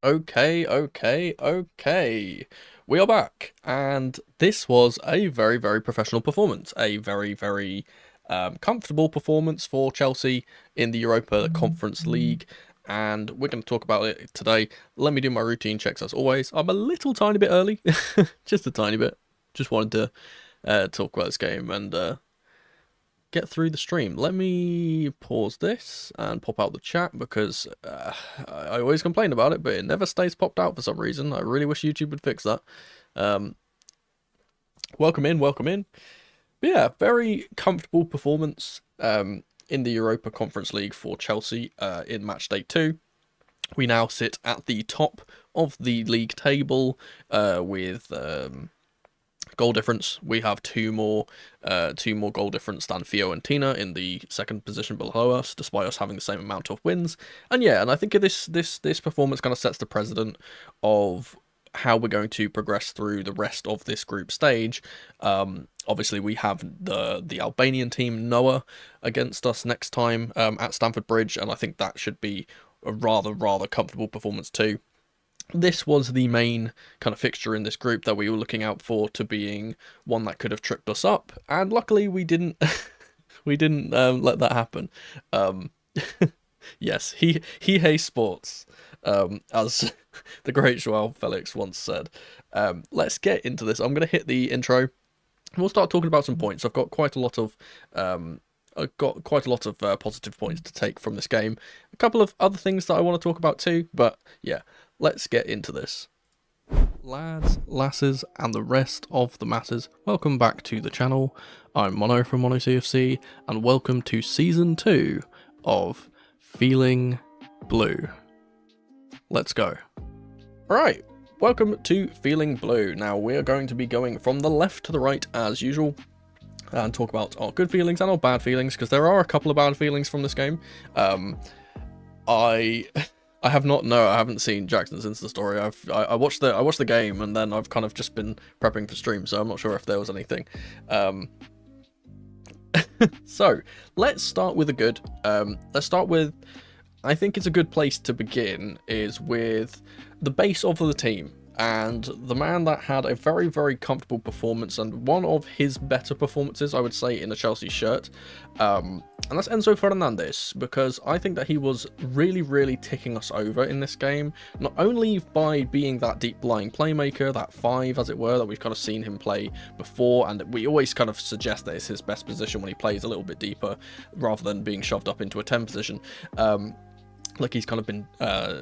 Okay. We are back, and this was a very, very professional performance. A very, very comfortable performance for Chelsea in the Europa Conference League, and we're going to talk about it today. Let me do my routine checks as always. I'm a little tiny bit early, just a tiny bit. Just wanted to talk about this game and get through the stream. Let me pause this and pop out the chat because I always complain about it, but it never stays popped out for some reason. I really wish YouTube would fix that. Welcome in. But yeah, very comfortable performance in the Europa Conference League for Chelsea in match day 2. We now sit at the top of the league table with goal difference. We have two more goal difference than Fiorentina in the second position below us, despite us having the same amount of wins. And yeah, and I think this performance kind of sets the precedent of how we're going to progress through the rest of this group stage. Obviously, we have the Albanian team Noah against us next time at Stamford Bridge, and I think that should be a rather comfortable performance too. This was the main kind of fixture in this group that we were looking out for to being one that could have tripped us up, and luckily we didn't we didn't let that happen. Yes, he hates sports, as the great Joao Felix once said. Let's get into this. I'm going to hit the intro and we'll start talking about some points. I've got quite a lot of positive points to take from this game. A couple of other things that I want to talk about too, but yeah, let's get into this. Lads, lasses, and the rest of the masses, welcome back to the channel. I'm Mono from Mono CFC, and welcome to Season 2 of Feeling Blue. Let's go. Alright, welcome to Feeling Blue. Now, we're going to be going from the left to the right as usual, and talk about our good feelings and our bad feelings, because there are a couple of bad feelings from this game. I haven't seen Jackson's Insta story. I watched the game, and then I've kind of just been prepping for stream, so I'm not sure if there was anything. So let's start with the good. Let's start with, I think it's a good place to begin is with the base of the team. And the man that had a very comfortable performance, and one of his better performances, I would say, in a Chelsea shirt, and that's Enzo Fernandez, because I think that he was really ticking us over in this game, not only by being that deep-lying playmaker, that 5, as it were, that we've kind of seen him play before, and we always kind of suggest that it's his best position when he plays a little bit deeper, rather than being shoved up into a 10 position. Like he's kind of been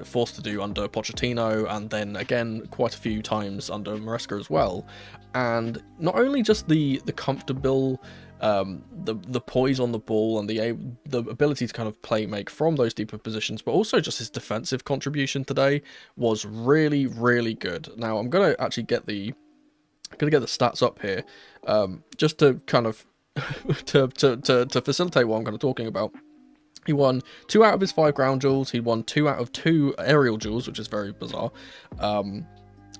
forced to do under Pochettino, and then again quite a few times under Maresca as well. And not only just the comfortable, the poise on the ball and the ability to kind of make from those deeper positions, but also just his defensive contribution today was really good. Now I'm gonna actually get the stats up here, just to kind of to facilitate what I'm kind of talking about. He won 2 out of his 5 ground duels. He won 2 out of 2 aerial duels, which is very bizarre.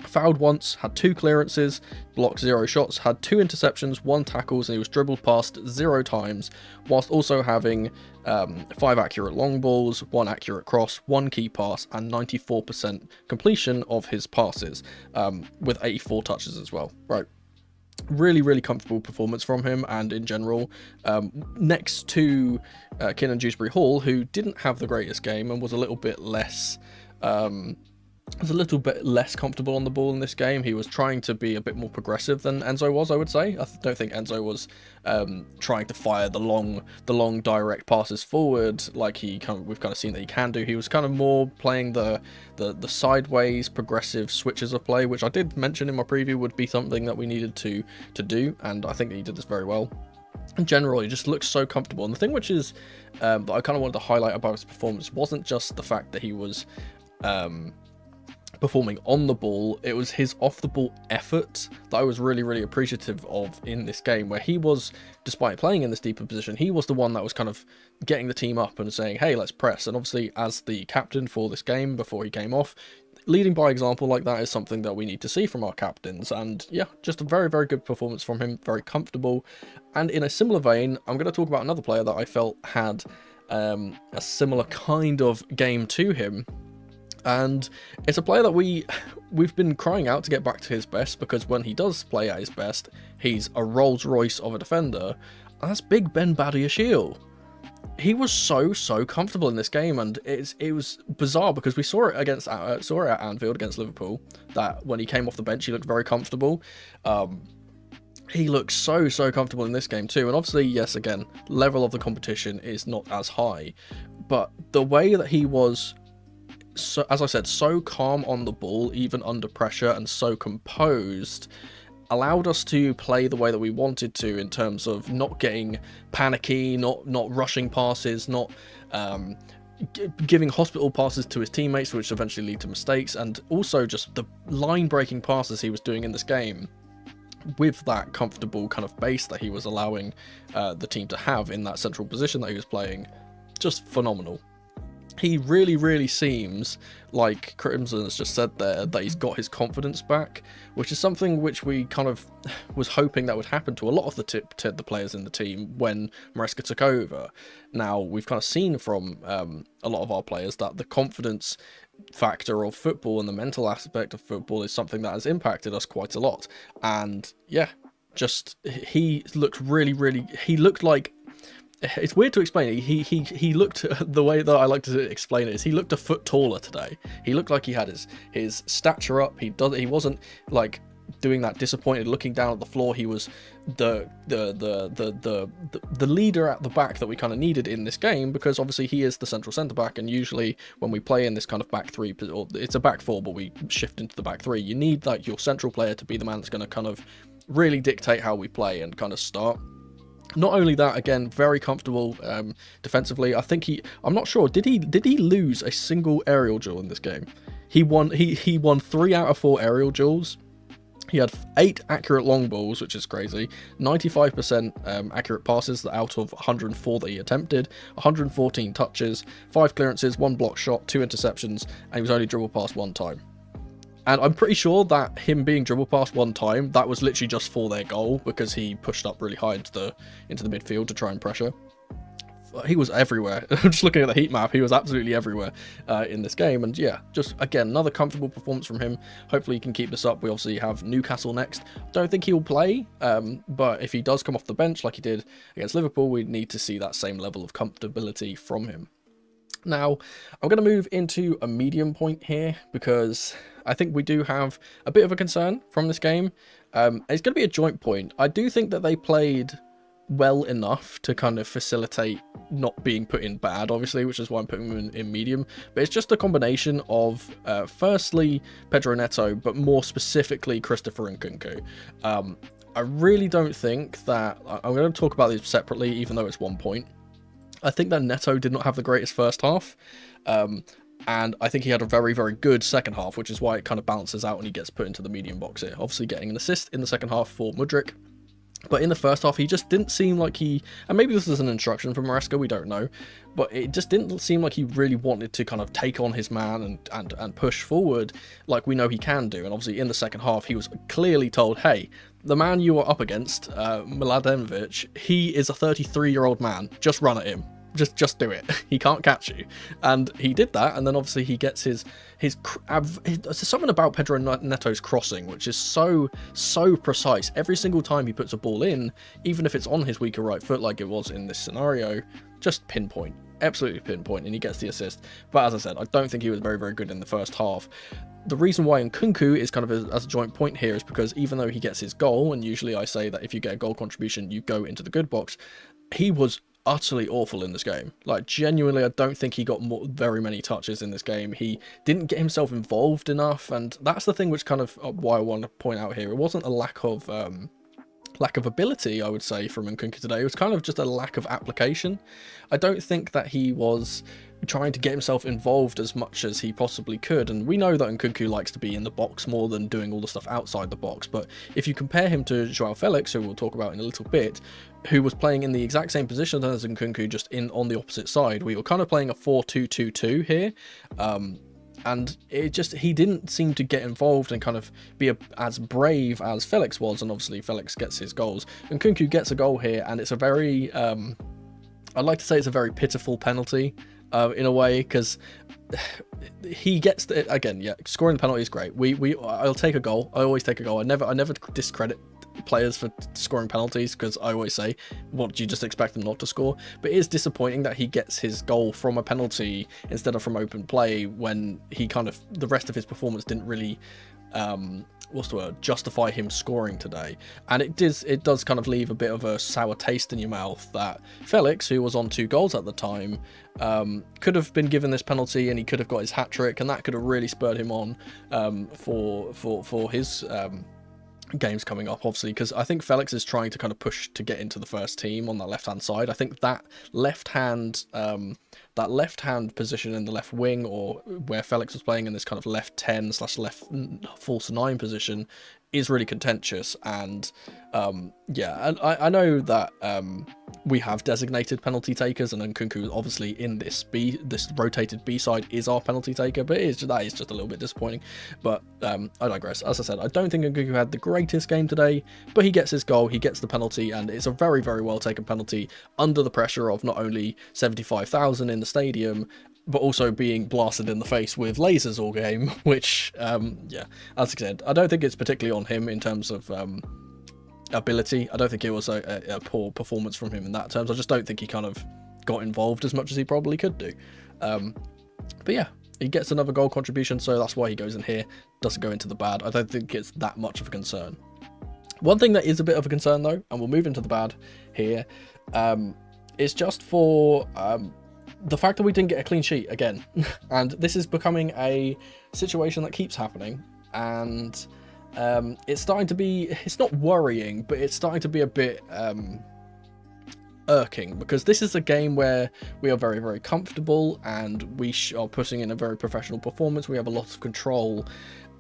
Fouled once, had 2 clearances, blocked 0 shots, had 2 interceptions, 1 tackles, and he was dribbled past 0 times, whilst also having 5 accurate long balls, 1 accurate cross, 1 key pass, and 94% completion of his passes, with 84 touches as well. Right. Really comfortable performance from him, and in general, next to Kiernan Dewsbury-Hall, who didn't have the greatest game and was a little bit less comfortable on the ball in this game. He was trying to be a bit more progressive than Enzo was, I would say. I don't think Enzo was trying to fire the long direct passes forward like we've kind of seen that he can do. He was kind of more playing the sideways progressive switches of play, which I did mention in my preview would be something that we needed to do, and I think that he did this very well. In general, he just looks so comfortable. And the thing which is that I kind of wanted to highlight about his performance wasn't just the fact that he was performing on the ball, it was his off the ball effort that I was really appreciative of in this game, where he was, despite playing in this deeper position, he was the one that was kind of getting the team up and saying, hey, let's press. And obviously, as the captain for this game before he came off, leading by example like that is something that we need to see from our captains. And yeah, just a very good performance from him, very comfortable. And in a similar vein, I'm going to talk about another player that I felt had a similar kind of game to him, And it's a player that we've been crying out to get back to his best, because when he does play at his best, he's a Rolls Royce of a defender. And that's Big Ben Badiashile. He was so comfortable in this game, and it was bizarre because we saw it at Anfield against Liverpool, that when he came off the bench he looked very comfortable. He looks so comfortable in this game too, and obviously, yes, again, level of the competition is not as high, but the way that he was, so, as I said, so calm on the ball, even under pressure, and so composed, allowed us to play the way that we wanted to, in terms of not getting panicky, not rushing passes, not giving hospital passes to his teammates, which eventually lead to mistakes, and also just the line-breaking passes he was doing in this game, with that comfortable kind of base that he was allowing the team to have in that central position that he was playing. Just phenomenal. He really seems, like Crimson has just said there, that he's got his confidence back, which is something which we kind of was hoping that would happen to a lot of the players in the team when Maresca took over. Now, we've kind of seen from a lot of our players that the confidence factor of football and the mental aspect of football is something that has impacted us quite a lot. And yeah, just he looked he looked like, it's weird to explain it. He looked, the way that I like to explain it is, he looked a foot taller today. He looked like he had his stature up. He wasn't like doing that disappointed looking down at the floor. He was the leader at the back that we kind of needed in this game, because obviously he is the central centre back, and usually when we play in this kind of back three, or it's a back four but we shift into the back three, you need like your central player to be the man that's going to kind of really dictate how we play and kind of start. Not only that, again, very comfortable defensively. I think I'm not sure, did he lose a single aerial duel in this game? He won 3 out of 4 aerial duels. He had 8 accurate long balls, which is crazy. 95% accurate passes out of 104 that he attempted. 114 touches, 5 clearances, 1 block shot, 2 interceptions, and he was only dribbled past 1 time. And I'm pretty sure that him being dribbled past 1 time, that was literally just for their goal, because he pushed up really high into the midfield to try and pressure. He was everywhere. Just looking at the heat map, he was absolutely everywhere in this game. And yeah, just again, another comfortable performance from him. Hopefully he can keep this up. We obviously have Newcastle next. Don't think he'll play, but if he does come off the bench like he did against Liverpool, we need to see that same level of comfortability from him. Now, I'm going to move into a medium point here, because I think we do have a bit of a concern from this game. It's going to be a joint point. I do think that they played well enough to kind of facilitate not being put in bad, obviously, which is why I'm putting them in medium. But it's just a combination of, firstly, Pedro Neto, but more specifically, Christopher Nkunku. I really don't think that... I'm going to talk about these separately, even though it's 1 point. I think that Neto did not have the greatest first half, and I think he had a very good second half, which is why it kind of balances out and he gets put into the medium box here. Obviously getting an assist in the second half for Mudryk, but in the first half he just didn't seem like he, and maybe this is an instruction from Maresca, we don't know, but it just didn't seem like he really wanted to kind of take on his man and push forward like we know he can do. And obviously in the second half he was clearly told, hey, the man you are up against, Mladenovic, he is a 33-year-old man. Just run at him. Just do it. He can't catch you. And he did that, and then obviously he gets his something about Pedro Neto's crossing, which is so precise. Every single time he puts a ball in, even if it's on his weaker right foot like it was in this scenario, just pinpoint. Absolutely pinpoint, and he gets the assist. But as I said, I don't think he was very good in the first half. The reason why Nkunku is kind of as a joint point here is because even though he gets his goal, and usually I say that if you get a goal contribution, you go into the good box, he was utterly awful in this game. Like, genuinely, I don't think he got very many touches in this game. He didn't get himself involved enough, and that's the thing which kind of why I want to point out here. It wasn't a lack of ability, I would say, from Nkunku today. It was kind of just a lack of application. I don't think that he was trying to get himself involved as much as he possibly could, and we know that Nkunku likes to be in the box more than doing all the stuff outside the box. But if you compare him to Joao Felix, who we'll talk about in a little bit, who was playing in the exact same position as Nkunku, just on the opposite side, we were kind of playing a 4-2-2-2 here, and he didn't seem to get involved and kind of be as brave as Felix was. And obviously Felix gets his goals. Nkunku gets a goal here, and it's a very I'd like to say it's a very pitiful penalty. in a way, because he gets the, again, yeah, scoring the penalty is great. I'll take a goal. I always take a goal. I never discredit players for scoring penalties, because I always say, what do you just expect them not to score? But it is disappointing that he gets his goal from a penalty instead of from open play, when he kind of, the rest of his performance didn't really what's the word, justify him scoring today. And it does kind of leave a bit of a sour taste in your mouth that Felix, who was on 2 goals at the time, could have been given this penalty and he could have got his hat-trick, and that could have really spurred him on for his games coming up, obviously, because I think Felix is trying to kind of push to get into the first team on that left-hand side. I think that left-hand position in the left wing, or where Felix was playing in this kind of left 10 / left false 9 position, is really contentious. And yeah, and I know that we have designated penalty takers, and Nkunku obviously in this rotated B side is our penalty taker, but that is just a little bit disappointing. But I digress. As I said, I don't think Nkunku had the greatest game today, but he gets his goal, he gets the penalty, and it's a very, very well taken penalty under the pressure of not only 75,000 in the stadium, but also being blasted in the face with lasers all game, which, yeah, as I said, I don't think it's particularly on him in terms of ability. I don't think it was a poor performance from him in that terms. I just don't think he kind of got involved as much as he probably could do. But yeah, he gets another goal contribution, so that's why he goes in here. Doesn't go into the bad. I don't think it's that much of a concern. One thing that is a bit of a concern, though, and we'll move into the bad here, is just for the fact that we didn't get a clean sheet again. And this is becoming a situation that keeps happening, and it's starting to be, it's not worrying, but it's starting to be a bit irking, because this is a game where we are very, very comfortable, and we are putting in a very professional performance. We have a lot of control,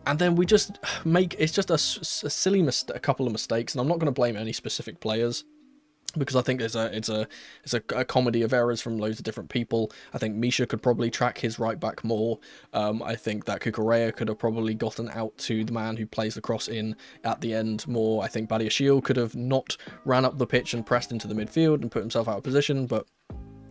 and then we just make, it's just a silly a couple of mistakes, and I'm not going to blame any specific players, because I think it's a comedy of errors from loads of different people. I think Misha could probably track his right back more. I think that Kukurea could have probably gotten out to the man who plays the cross in at the end more. I think Badiashile could have not ran up the pitch and pressed into the midfield and put himself out of position, but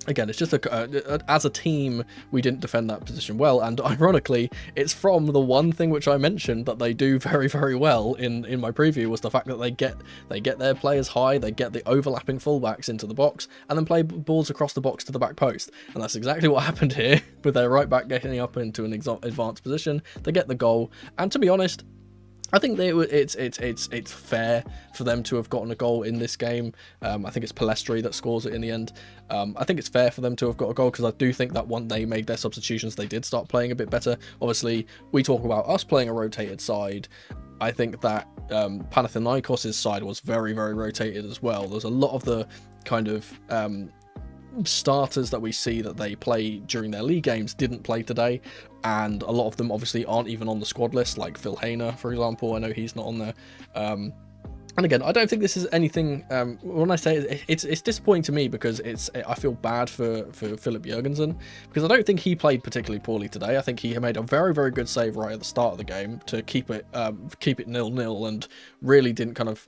again, it's just as a team, we didn't defend that position well, and ironically, it's from the one thing which I mentioned that they do very, very well in my preview, was the fact that they get their players high, they get the overlapping fullbacks into the box, and then play balls across the box to the back post. And that's exactly what happened here, with their right back getting up into an advanced position. They get the goal, and to be honest, I think it's fair for them to have gotten a goal in this game. I think it's Palestri that scores it in the end. I think it's fair for them to have got a goal, because I do think that when they made their substitutions, they did start playing a bit better. Obviously, we talk about us playing a rotated side. I think that Panathinaikos' side was very, very rotated as well. There's a lot of the kind of starters that we see that they play during their league games didn't play today, and a lot of them obviously aren't even on the squad list, like Phil Hayner, for example. I know he's not on there. And again, I don't think this is anything, when I say it's disappointing to me, because I feel bad for Philip Jurgensen, because I don't think he played particularly poorly today. I think he made a very, very good save right at the start of the game to keep it 0-0, and really didn't kind of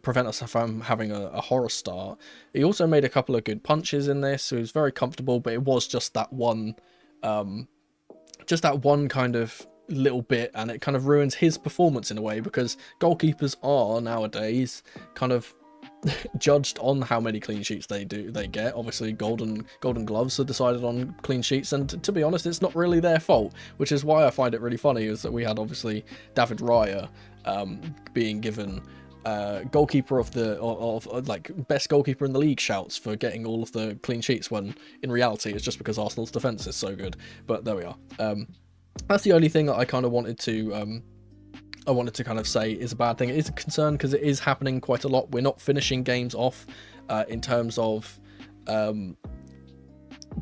prevent us from having a horror start. He also made a couple of good punches in this, so he was very comfortable, but it was just that one kind of little bit, and it kind of ruins his performance in a way, because goalkeepers are nowadays kind of judged on how many clean sheets they get. Obviously, golden gloves are decided on clean sheets, and to be honest, it's not really their fault, which is why I find it really funny, is that we had obviously David Raya being given goalkeeper of like best goalkeeper in the league shouts for getting all of the clean sheets, when in reality it's just because Arsenal's defense is so good. But there we are. That's the only thing that I kind of wanted to kind of say is a bad thing. It is a concern, because it is happening quite a lot. We're not finishing games off in terms of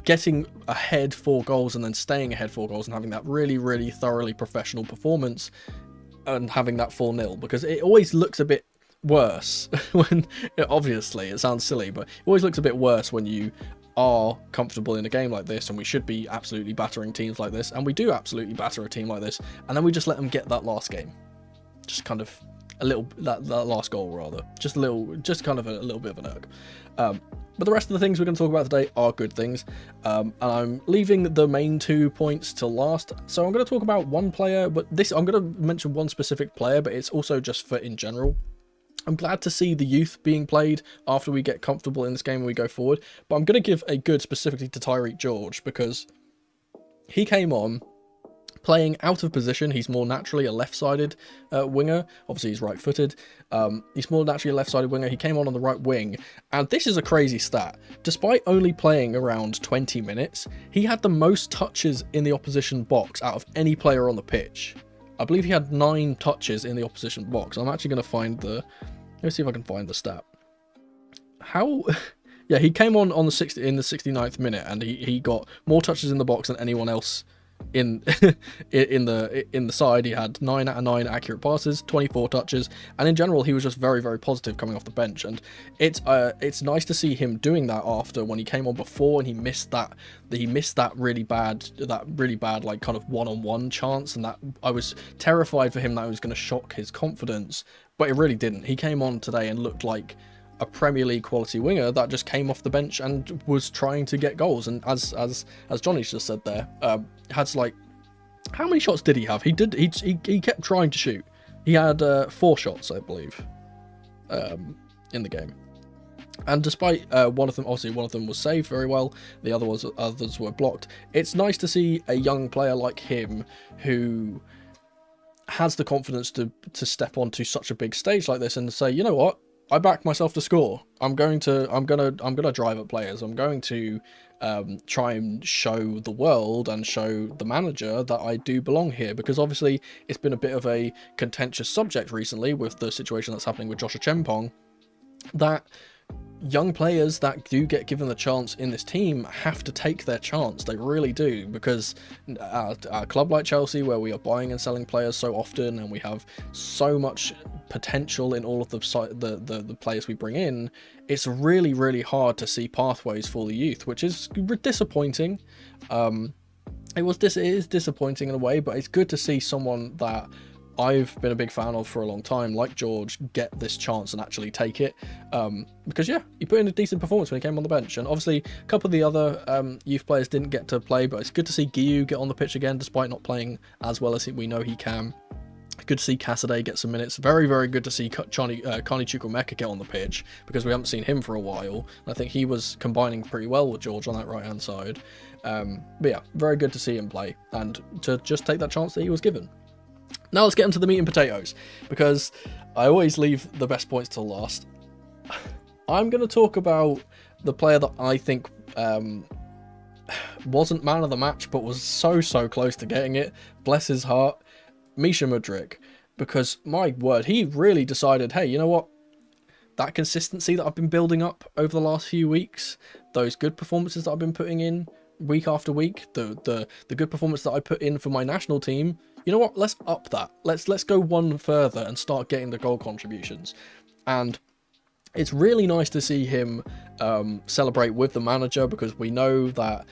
getting ahead 4 goals and then staying ahead 4 goals and having that really, really thoroughly professional performance, and having that 4-0, because it always looks a bit worse when, obviously it sounds silly, but it always looks a bit worse when you are comfortable in a game like this, and we should be absolutely battering teams like this, and we do absolutely batter a team like this, and then we just let them get that last game. Just kind of that last goal rather, just kind of a little bit of an irk. But the rest of the things we're going to talk about today are good things, and I'm leaving the main 2 points till last. So I'm going to talk about one player, but I'm going to mention one specific player, but it's also just for in general. I'm glad to see the youth being played after we get comfortable in this game and we go forward, but I'm going to give a good specifically to Tyreek George, because he came on playing out of position. He's more naturally a left-sided winger. Obviously, he's right-footed. He's more naturally a left-sided winger. He came on the right wing, and this is a crazy stat. Despite only playing around 20 minutes, he had the most touches in the opposition box out of any player on the pitch. I believe he had 9 touches in the opposition box. I'm actually going to find let's see if I can find the stat. How... Yeah, he came on in the 69th minute, and he got more touches in the box than anyone else in in the side. He had 9 out of 9 accurate passes, 24 touches, and in general he was just very, very positive coming off the bench. And it's nice to see him doing that after when he came on before and he missed that really bad like kind of one-on-one chance, and that I was terrified for him that it was going to shock his confidence, but it really didn't. He came on today and looked like a Premier League quality winger that just came off the bench and was trying to get goals. And as Johnny's just said there, had like, how many shots did he have? He kept trying to shoot. He had 4 shots, I believe, in the game. And despite one of them was saved very well, the others were blocked. It's nice to see a young player like him who has the confidence to step onto such a big stage like this and say, you know what, I back myself to score. I'm gonna drive at players. I'm going to try and show the world and show the manager that I do belong here, because obviously it's been a bit of a contentious subject recently with the situation that's happening with Joshua Chempong, that young players that do get given the chance in this team have to take their chance. They really do, because a club like Chelsea, where we are buying and selling players so often and we have so much potential in all of the players we bring in, it's really, really hard to see pathways for the youth, which is disappointing. It is disappointing in a way, but it's good to see someone that I've been a big fan of for a long time, like George, get this chance and actually take it, because yeah, he put in a decent performance when he came on the bench. And obviously a couple of the other youth players didn't get to play, but it's good to see Guiu get on the pitch again despite not playing as well as we know he can. Good to see Cassidy get some minutes. Very, very good to see Carney Chukwuemeka get on the pitch, because we haven't seen him for a while. I think he was combining pretty well with George on that right hand side. But yeah, very good to see him play and to just take that chance that he was given. Now let's get into the meat and potatoes, because I always leave the best points till last. I'm going to talk about the player that I think wasn't man of the match, but was so close to getting it. Bless his heart, Misha Mudryk, because my word, he really decided, hey, you know what? That consistency that I've been building up over the last few weeks, those good performances that I've been putting in week after week, the good performance that I put in for my national team, you know what, let's up that. Let's go one further and start getting the goal contributions. And it's really nice to see him celebrate with the manager, because we know that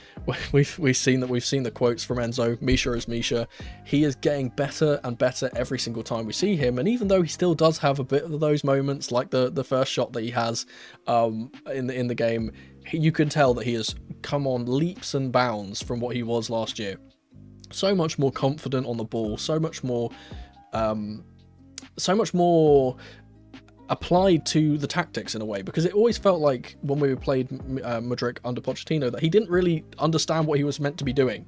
we've seen the quotes from Enzo, Misha is Misha. He is getting better and better every single time we see him, and even though he still does have a bit of those moments, like the first shot that he has in the game, you can tell that he has come on leaps and bounds from what he was last year. So much more confident on the ball, so much more applied to the tactics in a way, because it always felt like when we played Mudryk under Pochettino that he didn't really understand what he was meant to be doing,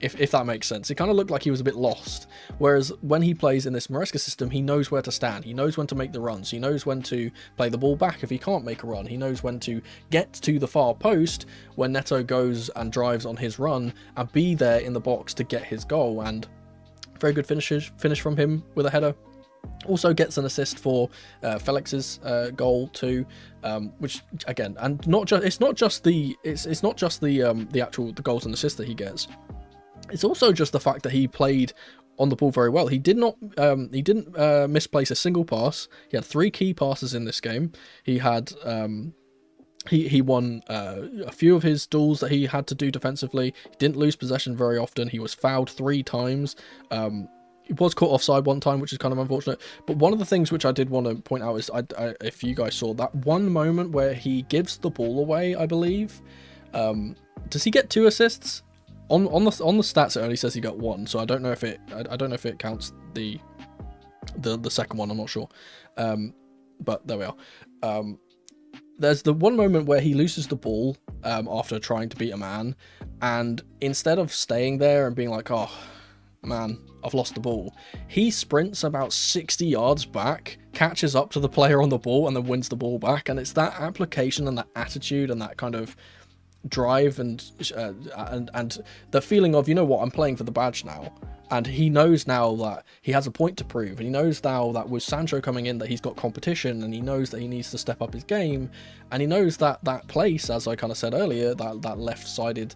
if that makes sense. It kind of looked like he was a bit lost, whereas when he plays in this Maresca system, he knows where to stand, he knows when to make the runs, he knows when to play the ball back if he can't make a run, he knows when to get to the far post when Neto goes and drives on his run and be there in the box to get his goal. And very good finish from him with a header. Also gets an assist for Felix's goal too, which again, and it's not just the actual goals and assists that he gets. It's also just the fact that he played on the ball very well. He didn't misplace a single pass. He had 3 key passes in this game. He had he won a few of his duels that he had to do defensively. He didn't lose possession very often. He was fouled 3 times. was caught offside one time, which is kind of unfortunate. But one of the things which I did want to point out is, if you guys saw that one moment where he gives the ball away, I believe. Does he get 2 assists? On the stats, it only says he got 1, so I don't know if it counts the second one. I'm not sure. But there we are. There's the one moment where he loses the ball after trying to beat a man, and instead of staying there and being like, oh man, I've lost the ball, he sprints about 60 yards back, catches up to the player on the ball, and then wins the ball back. And it's that application and that attitude and that kind of drive and the feeling of, you know what, I'm playing for the badge now. And he knows now that he has a point to prove, and he knows now that with Sancho coming in that he's got competition, and he knows that he needs to step up his game, and he knows that that place, as I kind of said earlier, that left-sided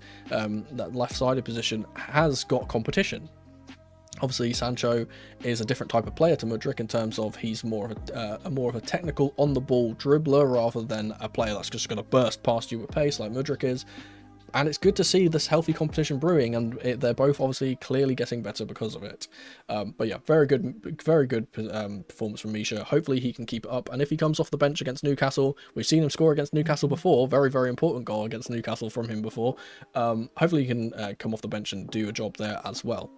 position has got competition. Obviously, Sancho is a different type of player to Mudryk in terms of he's more of a technical on-the-ball dribbler rather than a player that's just going to burst past you with pace like Mudryk is. And it's good to see this healthy competition brewing, and they're both obviously clearly getting better because of it. But yeah, very good performance from Misha. Hopefully he can keep it up, and if he comes off the bench against Newcastle, we've seen him score against Newcastle before, very important goal against Newcastle from him before. Hopefully he can come off the bench and do a job there as well.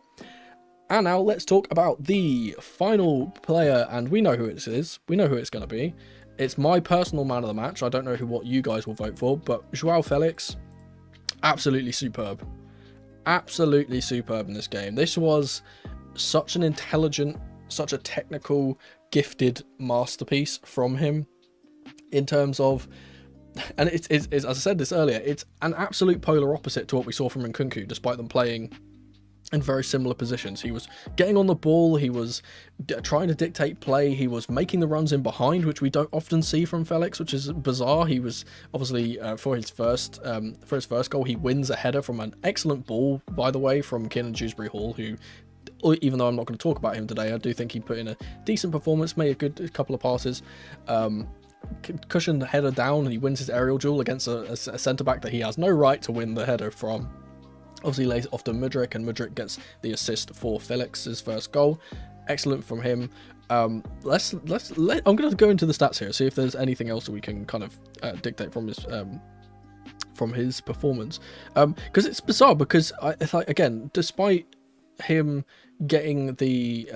And now let's talk about the final player, and we know who it is. We know who it's going to be. It's my personal man of the match. I don't know what you guys will vote for, but João Felix, absolutely superb. Absolutely superb in this game. This was such an intelligent, such a technical, gifted masterpiece from him in terms of, and it's as I said this earlier, it's an absolute polar opposite to what we saw from Nkunku, despite them playing in very similar positions. He was getting on the ball, he was trying to dictate play, he was making the runs in behind, which we don't often see from Felix, which is bizarre. He was obviously for his first goal, he wins a header from an excellent ball, by the way, from Kiernan Dewsbury-Hall, who, even though I'm not going to talk about him today, I do think he put in a decent performance, made a good couple of passes, cushioned the header down, and he wins his aerial duel against a centre-back that he has no right to win the header from. Obviously lays off to Mudryk, and Mudryk gets the assist for Felix's first goal. Excellent from him. I'm going to go into the stats here, see if there's anything else that we can kind of dictate from his performance. Because it's bizarre, because again, despite him getting the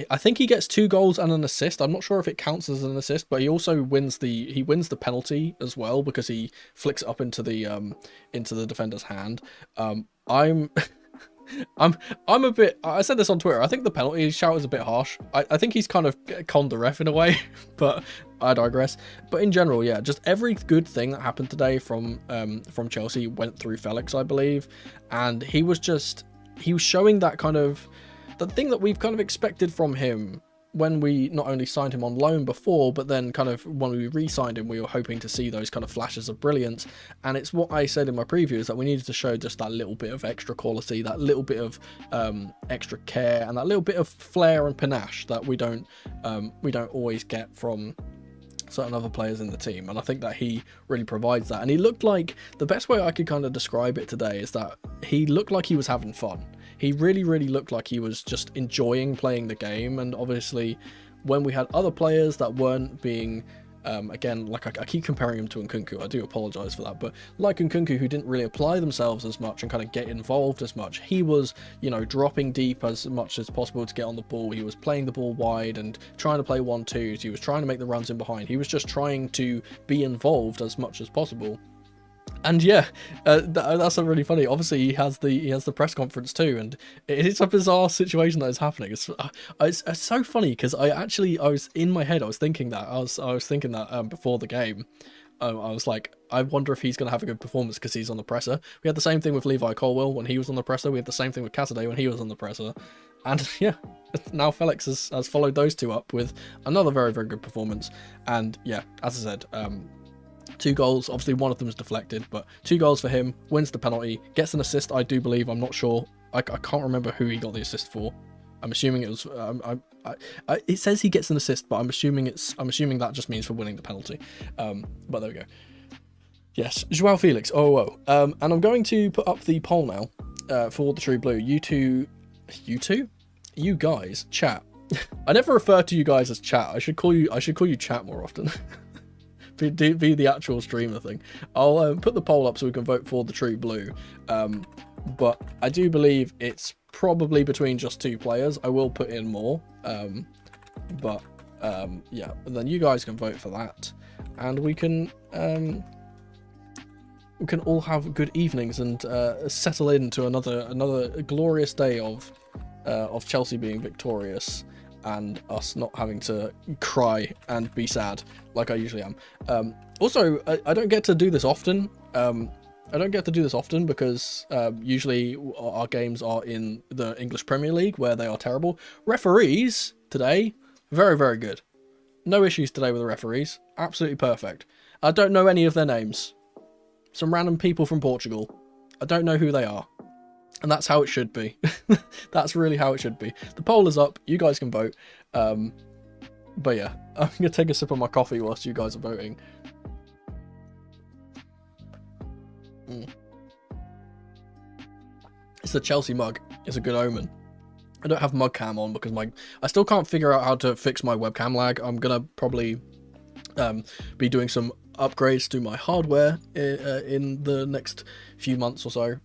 I think he gets 2 goals and an assist. I'm not sure if it counts as an assist, but he also wins the penalty as well, because he flicks it up into the defender's hand. I'm a bit, I said this on Twitter, I think the penalty shout is a bit harsh. I think he's kind of conned the ref in a way, but I digress. But in general, yeah, just every good thing that happened today from Chelsea went through Felix, I believe, and he was showing that kind of, the thing that we've kind of expected from him when we not only signed him on loan before, but then kind of when we re-signed him, we were hoping to see those kind of flashes of brilliance. And it's what I said in my preview, is that we needed to show just that little bit of extra quality, that little bit of extra care, and that little bit of flair and panache that we don't always get from certain other players in the team. And I think that he really provides that. And he looked like, the best way I could kind of describe it today is that he looked like he was having fun. He really looked like he was just enjoying playing the game. And obviously when we had other players that weren't being again, like I keep comparing him to Nkunku, I do apologise for that, but like Nkunku, who didn't really apply themselves as much and kind of get involved as much, he was, dropping deep as much as possible to get on the ball. He was playing the ball wide and trying to play 1-2s. He was trying to make the runs in behind. He was just trying to be involved as much as possible. And yeah, that's really funny. Obviously, he has the press conference too, and it's a bizarre situation that is happening. It's so funny, because I was in my head, I was thinking that before the game. I was like, I wonder if he's going to have a good performance because he's on the presser. We had the same thing with Levi Colwill when he was on the presser. We had the same thing with Cassidy when he was on the presser. And yeah, now Felix has followed those two up with another very good performance. And yeah, as I said, 2 goals, obviously one of them is deflected, but 2 goals for him, wins the penalty, gets an assist, I do believe. I'm not sure, I can't remember who he got the assist for. I'm assuming it was it says he gets an assist, but I'm assuming that just means for winning the penalty. But there we go. Yes, João Felix, and I'm going to put up the poll now for the True Blue. You two you guys, chat. I never refer to you guys as chat. I should call you chat more often. be the actual streamer thing. I'll put the poll up so we can vote for the true blue. But I do believe it's probably between just 2 players. I will put in more. Yeah, and then you guys can vote for that, and we can all have good evenings and settle into another glorious day of Chelsea being victorious and us not having to cry and be sad like I usually am. Also, I don't get to do this often. Because usually our games are in the English Premier League, where they are terrible. Referees today, very, very good. No issues today with the referees. Absolutely perfect. I don't know any of their names. Some random people from Portugal. I don't know who they are. And that's how it should be. That's really how it should be. The poll is up. You guys can vote. But yeah, I'm going to take a sip of my coffee whilst you guys are voting. It's the Chelsea mug. It's a good omen. I don't have mug cam on because I still can't figure out how to fix my webcam lag. I'm going to probably be doing some upgrades to my hardware in the next few months or so.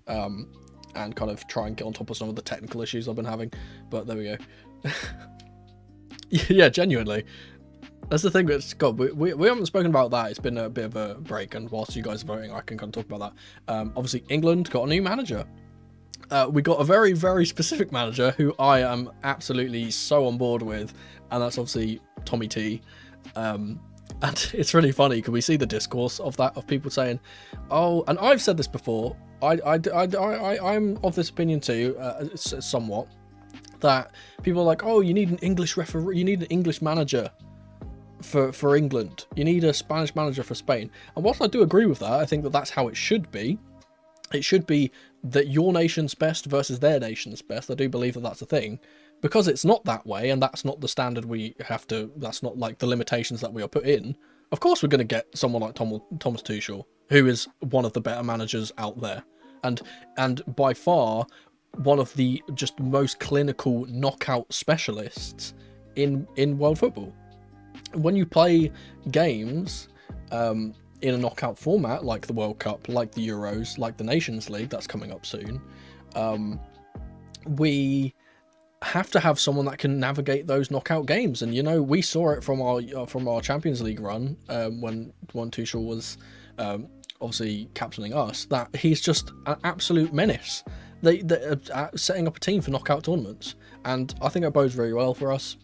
And kind of try and get on top of some of the technical issues I've been having. But there we go. Yeah, genuinely. That's the thing. God, we haven't spoken about that. It's been a bit of a break, and whilst you guys are voting, I can kind of talk about that. Obviously, England got a new manager. We got a very, very specific manager who I am absolutely so on board with, and that's obviously Tommy T. And it's really funny because we see the discourse of people saying, "Oh," and I've said this before. I'm of this opinion too, somewhat, that people are like, "Oh, you need an English referee, you need an English manager for England, you need a Spanish manager for Spain." And whilst I do agree with that, I think that that's how it should be. It should be that your nation's best versus their nation's best. I do believe that that's a thing, because it's not that way, and that's not the standard we have to. That's not like the limitations that we are put in. Of course, we're going to get someone like Thomas Tuchel, who is one of the better managers out there, and by far one of the just most clinical knockout specialists in world football. When you play games in a knockout format like the World Cup, like the Euros, like the Nations League that's coming up soon, we have to have someone that can navigate those knockout games. And you know, we saw it from our Champions League run when Tuchel was obviously captaining us, that he's just an absolute menace. They setting up a team for knockout tournaments, and I think that bodes very well for us.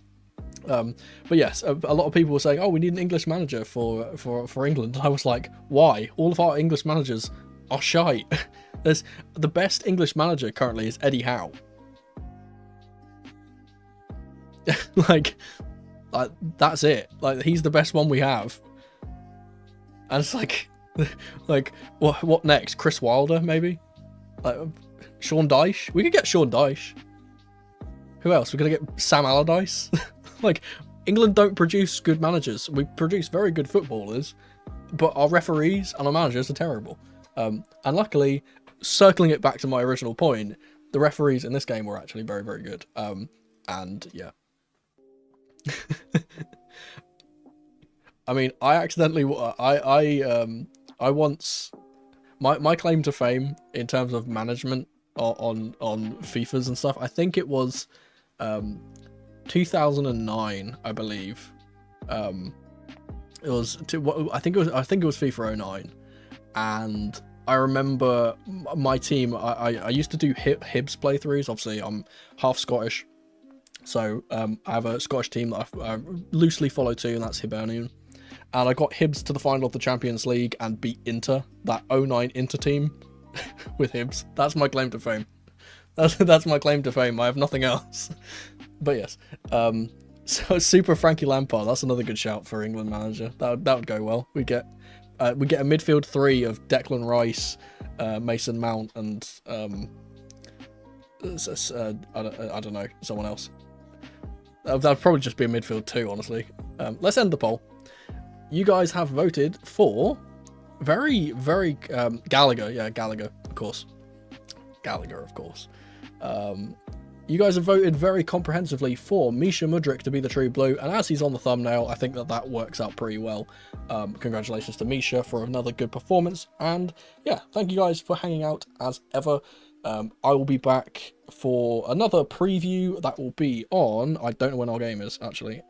But yes, a lot of people were saying, "Oh, we need an English manager for England." I was like, "Why? All of our English managers are shite." There's the best English manager currently is Eddie Howe. like that's it. Like, he's the best one we have, and it's like what next? Chris Wilder, maybe? Like Sean Dyche? We could get Sean Dyche. Who else? We're gonna get Sam Allardyce. Like, England don't produce good managers. We produce very good footballers, but our referees and our managers are terrible. And luckily, circling it back to my original point, the referees in this game were actually very, very good. And yeah. I mean, I accidentally, I once, my claim to fame in terms of management on FIFAs and stuff, I think it was 2009, I believe. It was I think it was FIFA 09, and I remember my team. I used to do Hibs playthroughs. Obviously, I'm half Scottish, so I have a Scottish team that I loosely follow too, and that's Hibernian. And I got Hibs to the final of the Champions League and beat Inter, that 09 Inter team, with Hibs. That's my claim to fame. That's my claim to fame. I have nothing else. But yes, so Super Frankie Lampard. That's another good shout for England manager. That would go well. We get a midfield three of Declan Rice, Mason Mount, and I don't know, someone else. That'd probably just be a midfield two, honestly. Let's end the poll. You guys have voted for very, very Gallagher. Yeah, Gallagher, of course. You you guys have voted very comprehensively for Misha Mudryk to be the true blue, and as he's on the thumbnail, I think that works out pretty well. Congratulations to Misha for another good performance, and yeah, thank you guys for hanging out as ever. I will be back for another preview that will be on, I don't know when our game is, actually.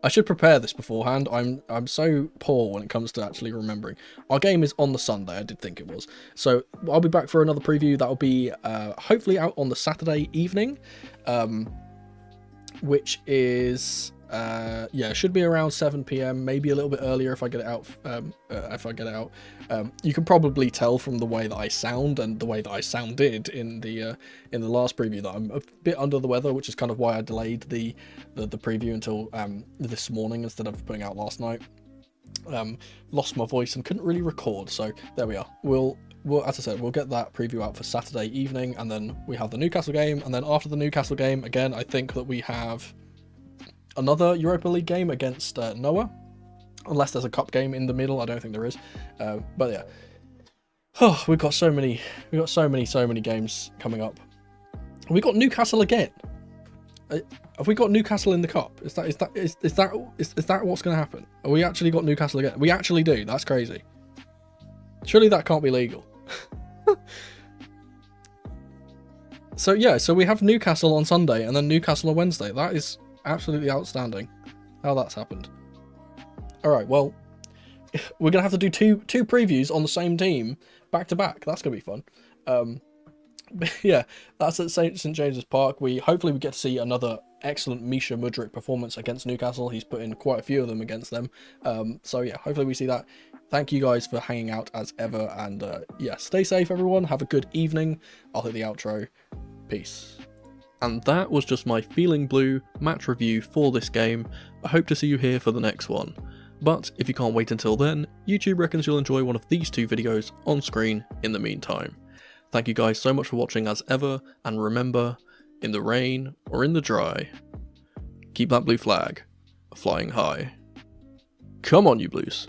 I should prepare this beforehand. I'm so poor when it comes to actually remembering. Our game is on the Sunday, I did think it was. So I'll be back for another preview that will be hopefully out on the Saturday evening, which is yeah, it should be around 7 PM, maybe a little bit earlier if I get it out. You can probably tell from the way that I sound and the way that I sounded in the last preview that I'm a bit under the weather, which is kind of why I delayed the preview until this morning instead of putting out last night. Lost my voice and couldn't really record, so there we are. We'll, as I said, we'll get that preview out for Saturday evening, and then we have the Newcastle game, and then after the Newcastle game, again, I think that we have another Europa League game against Noah, unless there's a cup game in the middle. I don't think there is, but yeah. Oh, we've got so many games coming up. We got Newcastle again. Have we got Newcastle in the cup? Is that what's going to happen? Have we actually got Newcastle again? We actually do. That's crazy. Surely that can't be legal. So yeah, so we have Newcastle on Sunday and then Newcastle on Wednesday. That is absolutely outstanding how that's happened. All right, well, we're gonna have to do two previews on the same team back to back. That's gonna be fun. But yeah, that's at St James's Park. Hopefully we get to see another excellent Misha Mudryk performance against Newcastle. He's put in quite a few of them against them. So yeah, hopefully we see that. Thank you guys for hanging out as ever, and yeah, stay safe everyone. Have a good evening. I'll hit the outro. Peace. And that was just my Feeling Blue match review for this game. I hope to see you here for the next one. But if you can't wait until then, YouTube reckons you'll enjoy one of these two videos on screen in the meantime. Thank you guys so much for watching as ever, and remember, in the rain or in the dry, keep that blue flag flying high. Come on, you Blues.